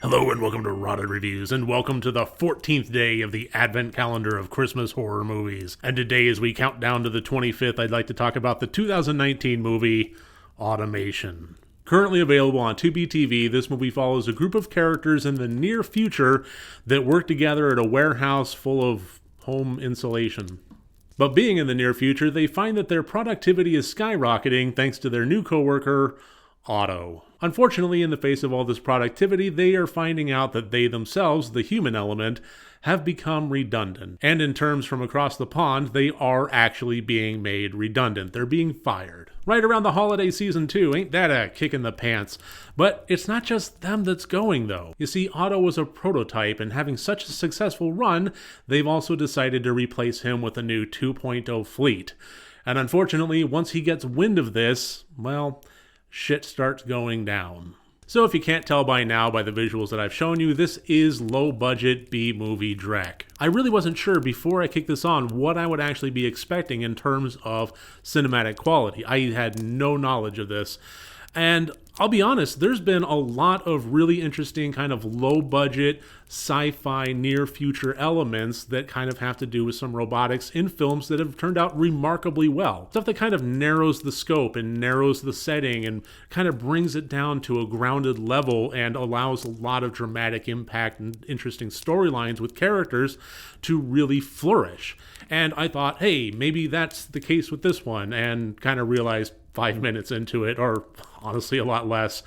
Hello and welcome to Rotted Reviews, and welcome to the 14th day of the Advent calendar of Christmas horror movies. And today, as we count down to the 25th, I'd like to talk about the 2019 movie, Automation. Currently available on Tubi TV, this movie follows a group of characters in the near future that work together at a warehouse full of home insulation. But being in the near future, they find that their productivity is skyrocketing thanks to their new coworker, Otto. Unfortunately, in the face of all this productivity, they are finding out that they themselves, the human element, have become redundant. And in terms from across the pond, they are actually being made redundant. They're being fired. Right around the holiday season too, ain't that a kick in the pants? But it's not just them that's going though. You see, Otto was a prototype, and having such a successful run, they've also decided to replace him with a new 2.0 fleet. And unfortunately, once he gets wind of this, well, shit starts going down. So if you can't tell by now by the visuals that I've shown you, this is low-budget B-movie dreck. I really wasn't sure before I kicked this on what I would actually be expecting in terms of cinematic quality. I had no knowledge of this. And I'll be honest, there's been a lot of really interesting kind of low-budget, sci-fi, near-future elements that kind of have to do with some robotics in films that have turned out remarkably well. Stuff that kind of narrows the scope and narrows the setting and kind of brings it down to a grounded level and allows a lot of dramatic impact and interesting storylines with characters to really flourish. And I thought, hey, maybe that's the case with this one, and kind of realized 5 minutes into it, or honestly a lot less,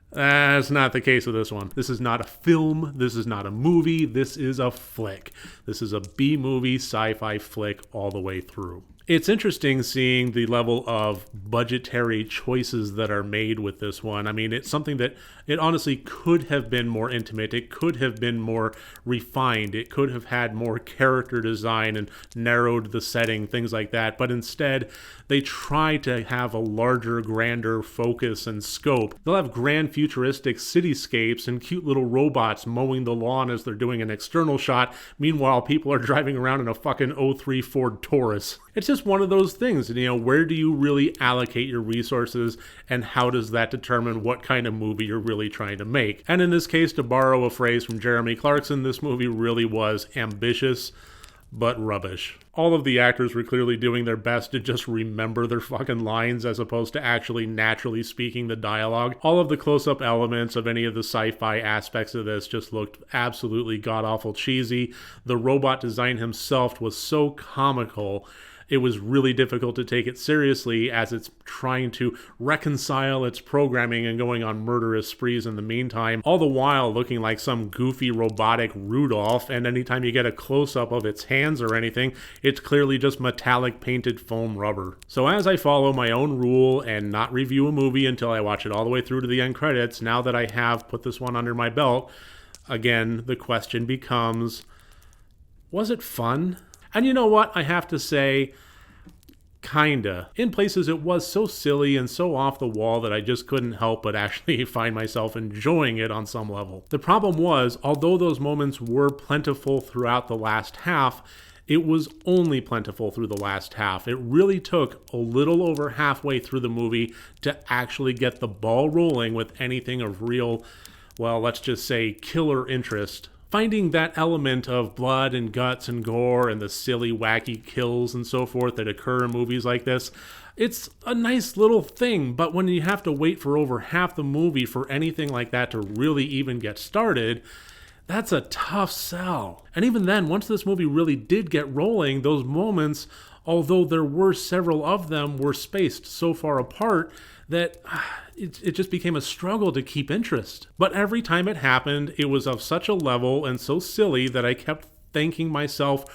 that's not the case with this one. This is not a film, this is not a movie, this is a flick. This is a B-movie sci-fi flick all the way through. It's interesting seeing the level of budgetary choices that are made with this one. I mean, it's something that it honestly could have been more intimate. It could have been more refined. It could have had more character design and narrowed the setting, things like that. But instead, they try to have a larger, grander focus and scope. They'll have grand futuristic cityscapes and cute little robots mowing the lawn as they're doing an external shot. Meanwhile, people are driving around in a fucking '03 Ford Taurus. It's just one of those things, where do you really allocate your resources, and how does that determine what kind of movie you're really trying to make? And in this case, to borrow a phrase from Jeremy Clarkson, this movie really was ambitious, but rubbish. All of the actors were clearly doing their best to just remember their fucking lines as opposed to actually naturally speaking the dialogue. All of the close-up elements of any of the sci-fi aspects of this just looked absolutely god-awful cheesy. The robot design himself was so comical, it was really difficult to take it seriously as it's trying to reconcile its programming and going on murderous sprees in the meantime, all the while looking like some goofy robotic Rudolph, and anytime you get a close-up of its hands or anything, it's clearly just metallic painted foam rubber. So as I follow my own rule and not review a movie until I watch it all the way through to the end credits, now that I have put this one under my belt, again, the question becomes, was it fun? And you know what? I have to say, kinda. In places it was so silly and so off the wall that I just couldn't help but actually find myself enjoying it on some level. The problem was, although those moments were plentiful throughout the last half, it was only plentiful through the last half. It really took a little over halfway through the movie to actually get the ball rolling with anything of real, well, let's just say killer interest. Finding that element of blood and guts and gore and the silly, wacky kills and so forth that occur in movies like this, it's a nice little thing, but when you have to wait for over half the movie for anything like that to really even get started, that's a tough sell. And even then, once this movie really did get rolling, those moments, although there were several of them, were spaced so far apart that it just became a struggle to keep interest. But every time it happened, it was of such a level and so silly that I kept thanking myself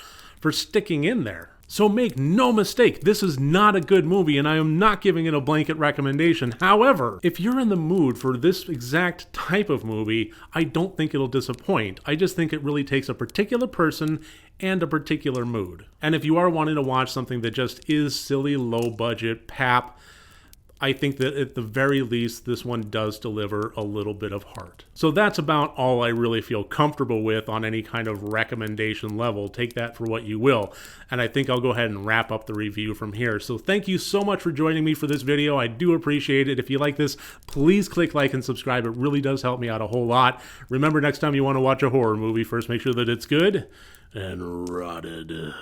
for sticking in there. So make no mistake, this is not a good movie, and I am not giving it a blanket recommendation. However, if you're in the mood for this exact type of movie, I don't think it'll disappoint. I just think it really takes a particular person and a particular mood. And if you are wanting to watch something that just is silly, low-budget pap, I think that at the very least, this one does deliver a little bit of heart. So that's about all I really feel comfortable with on any kind of recommendation level. Take that for what you will. And I think I'll go ahead and wrap up the review from here. So thank you so much for joining me for this video. I do appreciate it. If you like this, please click like and subscribe. It really does help me out a whole lot. Remember, next time you want to watch a horror movie, first make sure that it's good and rotted.